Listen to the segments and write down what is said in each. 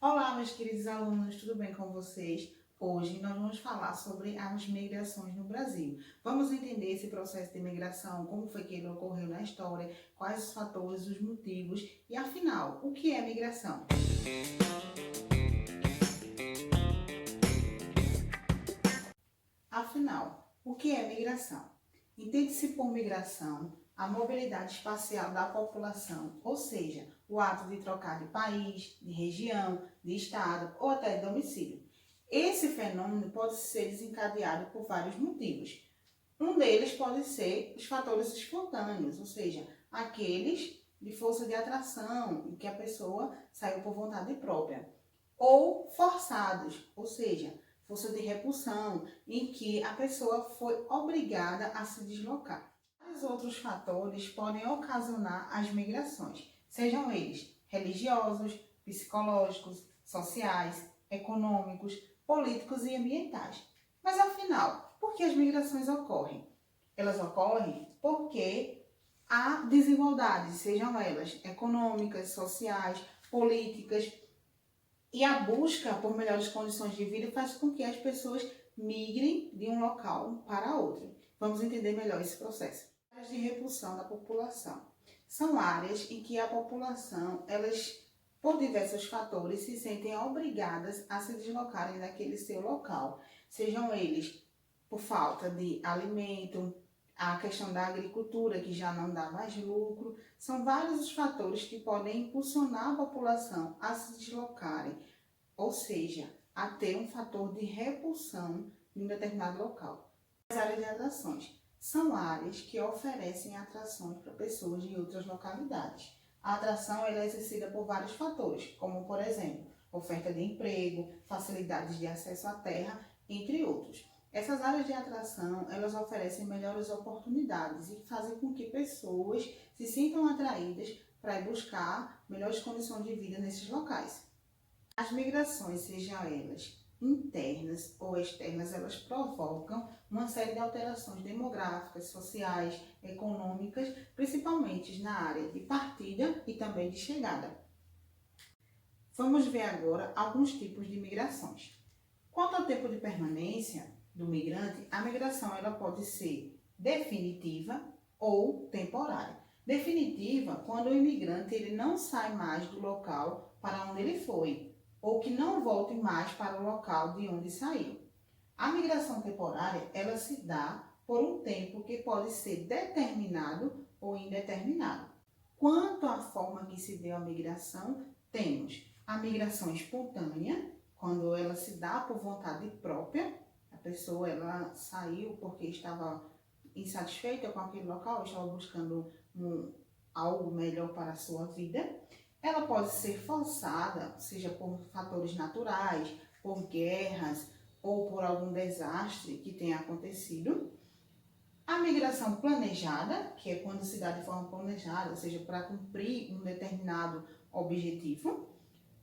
Olá, meus queridos alunos, tudo bem com vocês? Hoje nós vamos falar sobre as migrações no Brasil. Vamos entender esse processo de migração, como foi que ele ocorreu na história, quais os fatores, os motivos e, afinal, o que é migração? Afinal, o que é migração? Entende-se por migração a mobilidade espacial da população, ou seja, o ato de trocar de país, de região, de estado ou até de domicílio. Esse fenômeno pode ser desencadeado por vários motivos. Um deles pode ser os fatores espontâneos, ou seja, aqueles de força de atração, em que a pessoa saiu por vontade própria. Ou forçados, ou seja, força de repulsão, em que a pessoa foi obrigada a se deslocar. Vários outros fatores podem ocasionar as migrações, sejam eles religiosos, psicológicos, sociais, econômicos, políticos e ambientais. Mas afinal, por que as migrações ocorrem? Elas ocorrem porque há desigualdades, sejam elas econômicas, sociais, políticas, e a busca por melhores condições de vida faz com que as pessoas migrem de um local para outro. Vamos entender melhor esse processo. Áreas de repulsão da população. São áreas em que a população, elas, por diversos fatores, se sentem obrigadas a se deslocarem daquele seu local. Sejam eles por falta de alimento, a questão da agricultura, que já não dá mais lucro. São vários os fatores que podem impulsionar a população a se deslocarem, ou seja, a ter um fator de repulsão em um determinado local. As áreas de atrações são áreas que oferecem atrações para pessoas de outras localidades. A atração é exercida por vários fatores, como, por exemplo, oferta de emprego, facilidades de acesso à terra, entre outros. Essas áreas de atração, elas oferecem melhores oportunidades e fazem com que pessoas se sintam atraídas para ir buscar melhores condições de vida nesses locais. As migrações, sejam elas internas ou externas, elas provocam uma série de alterações demográficas, sociais, econômicas, principalmente na área de partida e também de chegada. Vamos ver agora alguns tipos de migrações. Quanto ao tempo de permanência do migrante, a migração ela pode ser definitiva ou temporária. Definitiva, quando o imigrante ele não sai mais do local para onde ele foi, ou que não volte mais para o local de onde saiu. A migração temporária, ela se dá por um tempo que pode ser determinado ou indeterminado. Quanto à forma que se deu a migração, temos a migração espontânea, quando ela se dá por vontade própria, a pessoa ela saiu porque estava insatisfeita com aquele local, estava buscando algo melhor para a sua vida. Ela pode ser forçada, seja por fatores naturais, por guerras ou por algum desastre que tenha acontecido. A migração planejada, que é quando se dá de forma planejada, ou seja, para cumprir um determinado objetivo.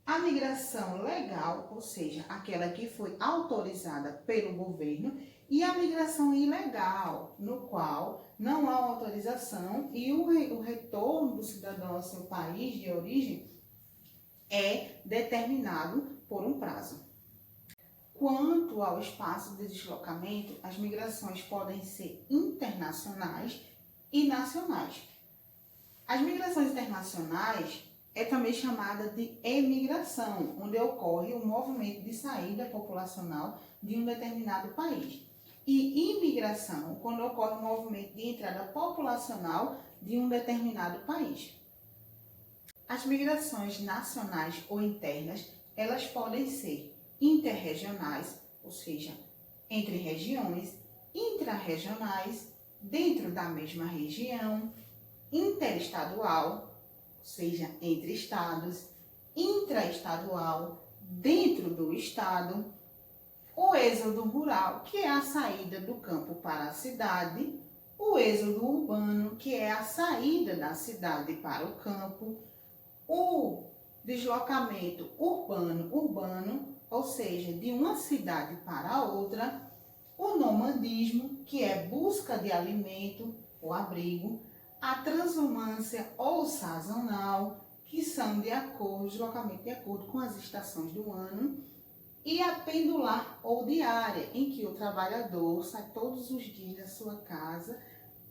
A migração legal, ou seja, aquela que foi autorizada pelo governo, e a migração ilegal, no qual não há autorização e o retorno do cidadão ao seu país de origem é determinado por um prazo. Quanto ao espaço de deslocamento, as migrações podem ser internacionais e nacionais. As migrações internacionais é também chamada de emigração, onde ocorre o movimento de saída populacional de um determinado país. E imigração, quando ocorre o movimento de entrada populacional de um determinado país. As migrações nacionais ou internas, elas podem ser interregionais, ou seja, entre regiões, intrarregionais, dentro da mesma região, interestadual, ou seja, entre estados, intraestadual, dentro do estado, o êxodo rural, que é a saída do campo para a cidade, o êxodo urbano, que é a saída da cidade para o campo, o deslocamento urbano, ou seja, de uma cidade para outra, o nomadismo, que é busca de alimento ou abrigo, a transumância ou sazonal, que são deslocamento de acordo com as estações do ano, e a pendular ou diária, em que o trabalhador sai todos os dias da sua casa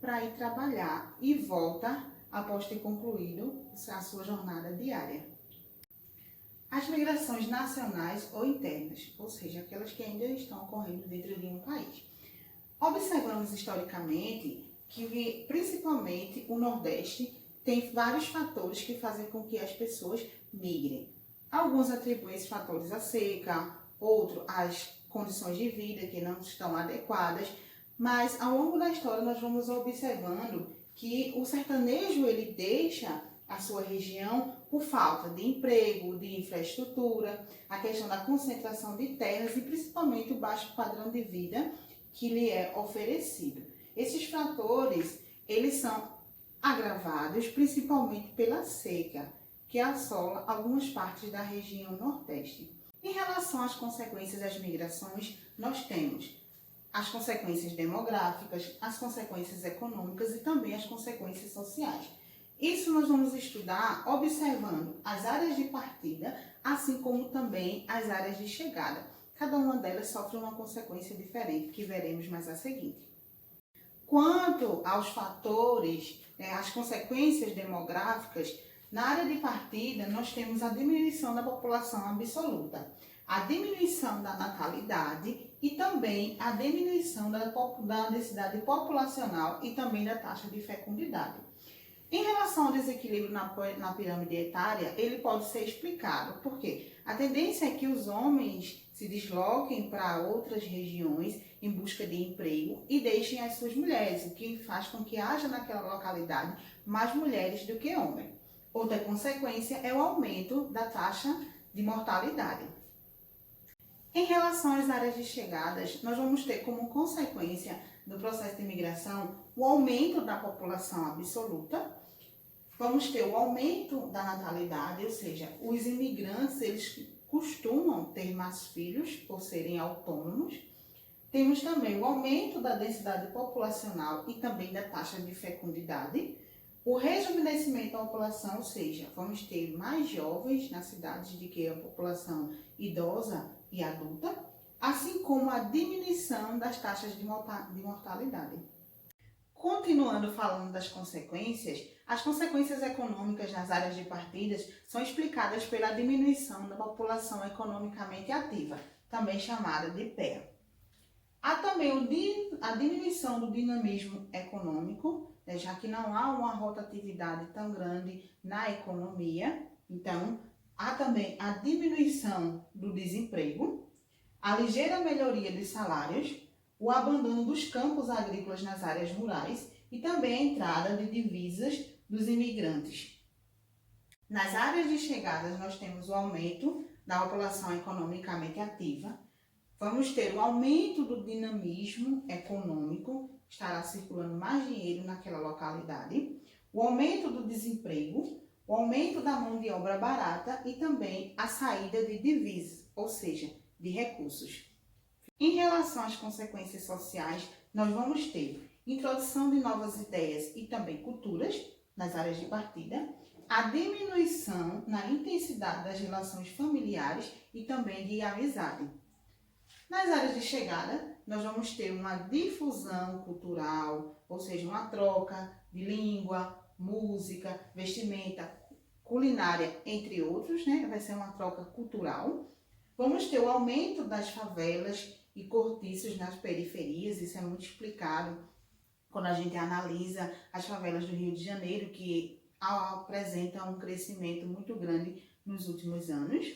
para ir trabalhar e volta após ter concluído a sua jornada diária. As migrações nacionais ou internas, ou seja, aquelas que ainda estão ocorrendo dentro de um país. Observamos historicamente que, principalmente, o Nordeste tem vários fatores que fazem com que as pessoas migrem. Alguns atribuem esses fatores à seca, outros às condições de vida que não estão adequadas, mas ao longo da história nós vamos observando que o sertanejo ele deixa a sua região por falta de emprego, de infraestrutura, a questão da concentração de terras e principalmente o baixo padrão de vida que lhe é oferecido. Esses fatores, eles são agravados principalmente pela seca, que assola algumas partes da região Nordeste. Em relação às consequências das migrações, nós temos as consequências demográficas, as consequências econômicas e também as consequências sociais. Isso nós vamos estudar observando as áreas de partida, assim como também as áreas de chegada. Cada uma delas sofre uma consequência diferente, que veremos mais a seguir. Quanto aos fatores, as consequências demográficas, na área de partida nós temos a diminuição da população absoluta, a diminuição da natalidade e também a diminuição da densidade populacional e também da taxa de fecundidade. Em relação ao desequilíbrio na pirâmide etária, ele pode ser explicado, porque a tendência é que os homens se desloquem para outras regiões em busca de emprego e deixem as suas mulheres, o que faz com que haja naquela localidade mais mulheres do que homens. Outra consequência é o aumento da taxa de mortalidade. Em relação às áreas de chegadas, nós vamos ter como consequência do processo de imigração o aumento da população absoluta. Vamos ter o aumento da natalidade, ou seja, os imigrantes eles costumam ter mais filhos por serem autônomos. Temos também o aumento da densidade populacional e também da taxa de fecundidade. O rejuvenescimento da população, ou seja, vamos ter mais jovens nas cidades do que a população idosa e adulta, assim como a diminuição das taxas de mortalidade. Continuando falando das consequências, as consequências econômicas nas áreas de partidas são explicadas pela diminuição da população economicamente ativa, também chamada de PEA. Há também a diminuição do dinamismo econômico, já que não há uma rotatividade tão grande na economia. Então, há também a diminuição do desemprego, a ligeira melhoria dos salários, o abandono dos campos agrícolas nas áreas rurais e também a entrada de divisas dos imigrantes. Nas áreas de chegadas, nós temos o aumento da população economicamente ativa, vamos ter o aumento do dinamismo econômico, estará circulando mais dinheiro naquela localidade, o aumento do desemprego, o aumento da mão de obra barata e também a saída de divisas, ou seja, de recursos. Em relação às consequências sociais, nós vamos ter introdução de novas ideias e também culturas nas áreas de partida, a diminuição na intensidade das relações familiares e também de amizade. Nas áreas de chegada, nós vamos ter uma difusão cultural, ou seja, uma troca de língua, música, vestimenta, culinária, entre outros, Vai ser uma troca cultural. Vamos ter o aumento das favelas e cortiços nas periferias, isso é muito explicado quando a gente analisa as favelas do Rio de Janeiro, que apresentam um crescimento muito grande nos últimos anos.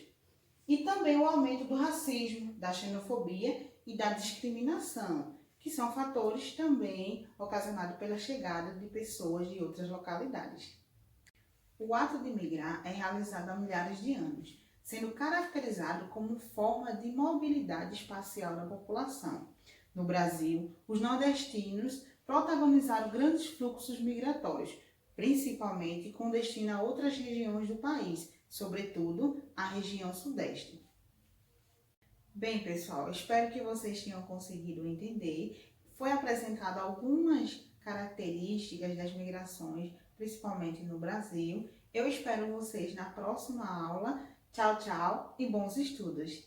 E também o aumento do racismo, da xenofobia e da discriminação, que são fatores também ocasionados pela chegada de pessoas de outras localidades. O ato de migrar é realizado há milhares de anos, sendo caracterizado como forma de mobilidade espacial da população. No Brasil, os nordestinos protagonizaram grandes fluxos migratórios, principalmente com destino a outras regiões do país, sobretudo a região sudeste. Bem, pessoal, espero que vocês tenham conseguido entender. Foi apresentado algumas características das migrações, principalmente no Brasil. Eu espero vocês na próxima aula. Tchau, tchau e bons estudos!